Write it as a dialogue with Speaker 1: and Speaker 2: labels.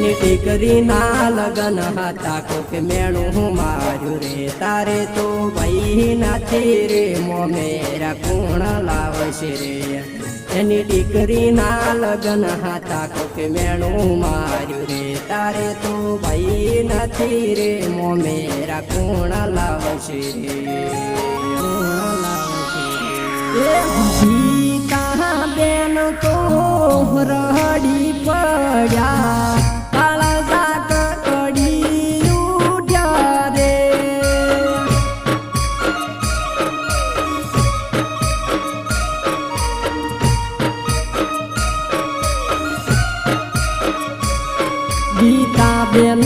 Speaker 1: એની દીકરીના લગન હતા કોક મેણું માર્યું રે તારે તો ભાઈ નથી રે મોમેરા કોણ લાવશે રે એની દીકરીના લગન હતા કોક મેણું માર્યું રે તારે તો ભાઈ નથી રે મોમેરા કોણ લાવશે રે સીતા બેન તો રડી પડ્યા કાળા કડી ઉઠ્યા રે ગીતા બેન